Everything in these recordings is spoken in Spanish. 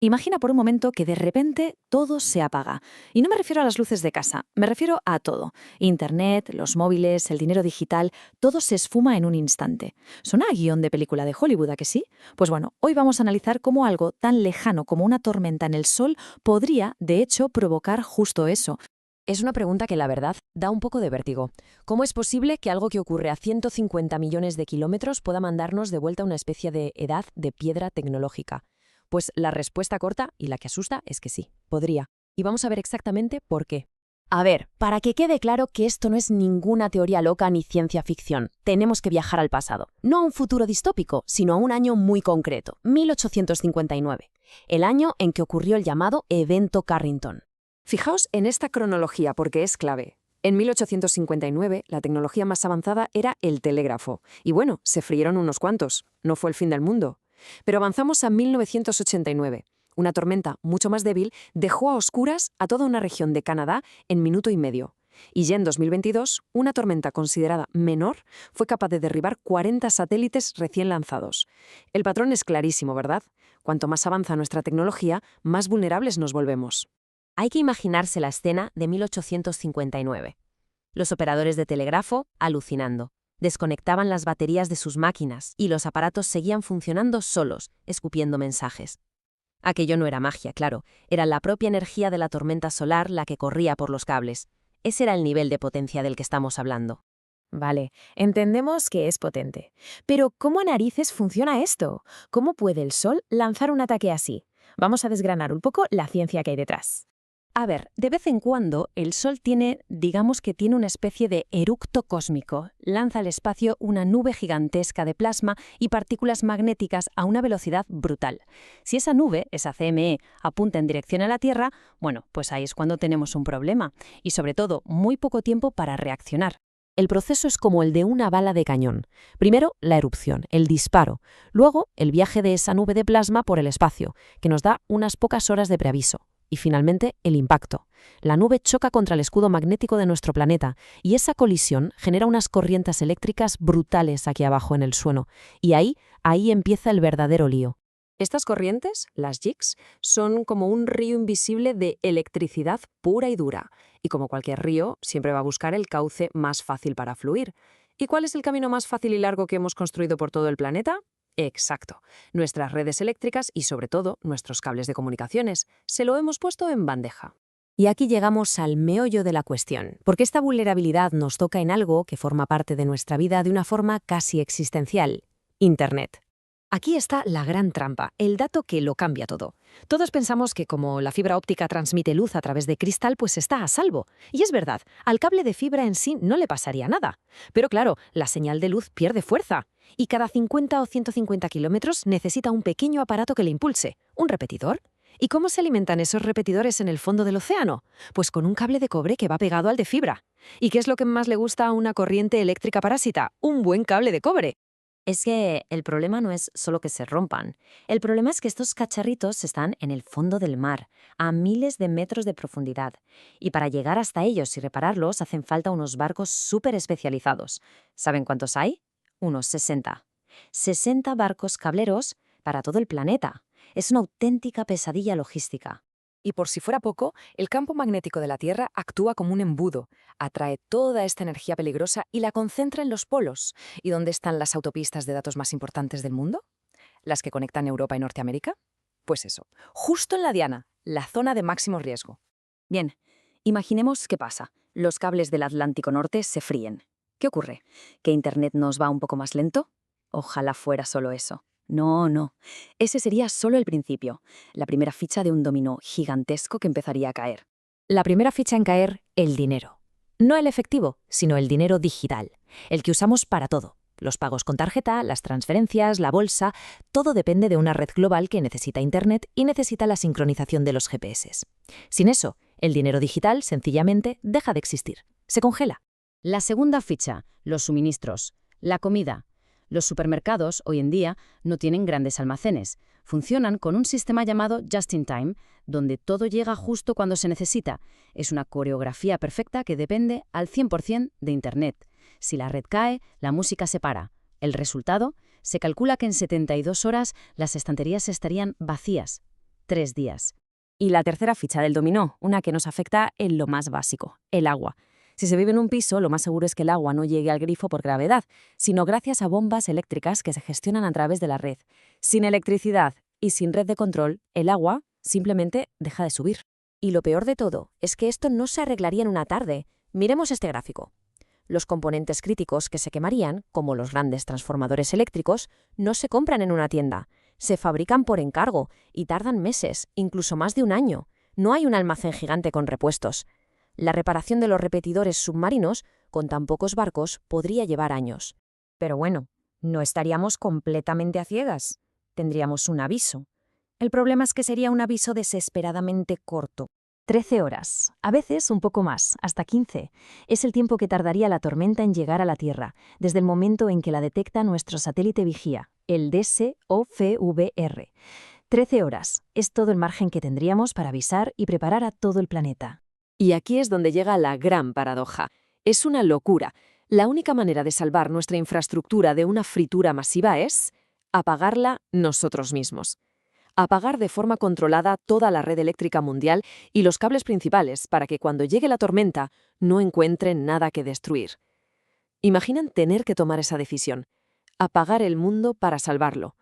Imagina por un momento que de repente todo se apaga. Y no me refiero a las luces de casa, me refiero a todo. Internet, los móviles, el dinero digital, todo se esfuma en un instante. ¿Suena a guión de película de Hollywood, a que sí? Pues bueno, hoy vamos a analizar cómo algo tan lejano como una tormenta en el sol podría, de hecho, provocar justo eso. Es una pregunta que, la verdad, da un poco de vértigo. ¿Cómo es posible que algo que ocurre a 150 millones de kilómetros pueda mandarnos de vuelta a una especie de edad de piedra tecnológica? Pues la respuesta corta y la que asusta es que sí, podría. Y vamos a ver exactamente por qué. A ver, para que quede claro que esto no es ninguna teoría loca ni ciencia ficción, tenemos que viajar al pasado. No a un futuro distópico, sino a un año muy concreto, 1859, el año en que ocurrió el llamado Evento Carrington. Fijaos en esta cronología porque es clave. En 1859, la tecnología más avanzada era el telégrafo. Y bueno, se frieron unos cuantos. No fue el fin del mundo. Pero avanzamos a 1989. Una tormenta mucho más débil dejó a oscuras a toda una región de Canadá en minuto y medio. Y ya en 2022, una tormenta considerada menor fue capaz de derribar 40 satélites recién lanzados. El patrón es clarísimo, ¿verdad? Cuanto más avanza nuestra tecnología, más vulnerables nos volvemos. Hay que imaginarse la escena de 1859. Los operadores de telégrafo, alucinando, desconectaban las baterías de sus máquinas y los aparatos seguían funcionando solos, escupiendo mensajes. Aquello no era magia, claro, era la propia energía de la tormenta solar la que corría por los cables. Ese era el nivel de potencia del que estamos hablando. Vale, entendemos que es potente. Pero ¿cómo a narices funciona esto? ¿Cómo puede el Sol lanzar un ataque así? Vamos a desgranar un poco la ciencia que hay detrás. A ver, de vez en cuando el Sol digamos que tiene una especie de eructo cósmico. Lanza al espacio una nube gigantesca de plasma y partículas magnéticas a una velocidad brutal. Si esa nube, esa CME, apunta en dirección a la Tierra, bueno, pues ahí es cuando tenemos un problema. Y sobre todo, muy poco tiempo para reaccionar. El proceso es como el de una bala de cañón. Primero, la erupción, el disparo. Luego, el viaje de esa nube de plasma por el espacio, que nos da unas pocas horas de preaviso. Y finalmente, el impacto. La nube choca contra el escudo magnético de nuestro planeta y esa colisión genera unas corrientes eléctricas brutales aquí abajo en el suelo. Y ahí empieza el verdadero lío. Estas corrientes, las jigs, son como un río invisible de electricidad pura y dura. Y como cualquier río, siempre va a buscar el cauce más fácil para fluir. ¿Y cuál es el camino más fácil y largo que hemos construido por todo el planeta? Exacto. Nuestras redes eléctricas y, sobre todo, nuestros cables de comunicaciones. Se lo hemos puesto en bandeja. Y aquí llegamos al meollo de la cuestión, porque esta vulnerabilidad nos toca en algo que forma parte de nuestra vida de una forma casi existencial: Internet. Aquí está la gran trampa, el dato que lo cambia todo. Todos pensamos que como la fibra óptica transmite luz a través de cristal, pues está a salvo. Y es verdad, al cable de fibra en sí no le pasaría nada. Pero claro, la señal de luz pierde fuerza. Y cada 50 o 150 kilómetros necesita un pequeño aparato que le impulse, un repetidor. ¿Y cómo se alimentan esos repetidores en el fondo del océano? Pues con un cable de cobre que va pegado al de fibra. ¿Y qué es lo que más le gusta a una corriente eléctrica parásita? Un buen cable de cobre. Es que el problema no es solo que se rompan. El problema es que estos cacharritos están en el fondo del mar, a miles de metros de profundidad. Y para llegar hasta ellos y repararlos hacen falta unos barcos súper especializados. ¿Saben cuántos hay? Unos 60. 60 barcos cableros para todo el planeta. Es una auténtica pesadilla logística. Y por si fuera poco, el campo magnético de la Tierra actúa como un embudo, atrae toda esta energía peligrosa y la concentra en los polos. ¿Y dónde están las autopistas de datos más importantes del mundo? ¿Las que conectan Europa y Norteamérica? Pues eso, justo en la diana, la zona de máximo riesgo. Bien, imaginemos qué pasa. Los cables del Atlántico Norte se fríen. ¿Qué ocurre? ¿Que Internet nos va un poco más lento? Ojalá fuera solo eso. No. Ese sería solo el principio, la primera ficha de un dominó gigantesco que empezaría a caer. La primera ficha en caer: el dinero. No el efectivo, sino el dinero digital, el que usamos para todo. Los pagos con tarjeta, las transferencias, la bolsa, todo depende de una red global que necesita Internet y necesita la sincronización de los GPS. Sin eso, el dinero digital sencillamente deja de existir, se congela. La segunda ficha, los suministros, la comida. Los supermercados, hoy en día, no tienen grandes almacenes. Funcionan con un sistema llamado Just in Time, donde todo llega justo cuando se necesita. Es una coreografía perfecta que depende al 100% de Internet. Si la red cae, la música se para. El resultado, se calcula que en 72 horas las estanterías estarían vacías. 3 días. Y la tercera ficha del dominó, una que nos afecta en lo más básico, el agua. Si se vive en un piso, lo más seguro es que el agua no llegue al grifo por gravedad, sino gracias a bombas eléctricas que se gestionan a través de la red. Sin electricidad y sin red de control, el agua simplemente deja de subir. Y lo peor de todo es que esto no se arreglaría en una tarde. Miremos este gráfico. Los componentes críticos que se quemarían, como los grandes transformadores eléctricos, no se compran en una tienda. Se fabrican por encargo y tardan meses, incluso más de un año. No hay un almacén gigante con repuestos. La reparación de los repetidores submarinos, con tan pocos barcos, podría llevar años. Pero bueno, no estaríamos completamente a ciegas. Tendríamos un aviso. El problema es que sería un aviso desesperadamente corto. 13 horas, a veces un poco más, hasta 15. Es el tiempo que tardaría la tormenta en llegar a la Tierra, desde el momento en que la detecta nuestro satélite vigía, el DSOFVR. 13 horas, es todo el margen que tendríamos para avisar y preparar a todo el planeta. Y aquí es donde llega la gran paradoja. Es una locura. La única manera de salvar nuestra infraestructura de una fritura masiva es apagarla nosotros mismos. Apagar de forma controlada toda la red eléctrica mundial y los cables principales para que cuando llegue la tormenta no encuentren nada que destruir. Imaginan tener que tomar esa decisión. Apagar el mundo para salvarlo.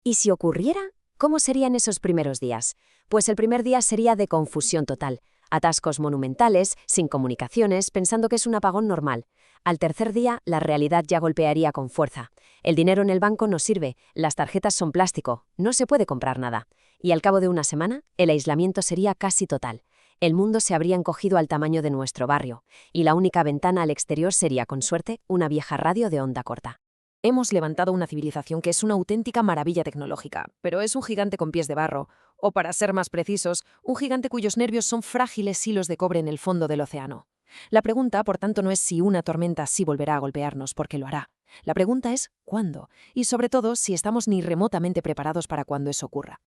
¿Y si ocurriera? ¿Cómo serían esos primeros días? Pues el primer día sería de confusión total. Atascos monumentales, sin comunicaciones, pensando que es un apagón normal. Al tercer día, la realidad ya golpearía con fuerza. El dinero en el banco no sirve, las tarjetas son plástico, no se puede comprar nada. Y al cabo de una semana, el aislamiento sería casi total. El mundo se habría encogido al tamaño de nuestro barrio, y la única ventana al exterior sería, con suerte, una vieja radio de onda corta. Hemos levantado una civilización que es una auténtica maravilla tecnológica, pero es un gigante con pies de barro, o para ser más precisos, un gigante cuyos nervios son frágiles hilos de cobre en el fondo del océano. La pregunta, por tanto, no es si una tormenta sí volverá a golpearnos, porque lo hará. La pregunta es ¿cuándo? Y sobre todo, si estamos ni remotamente preparados para cuando eso ocurra.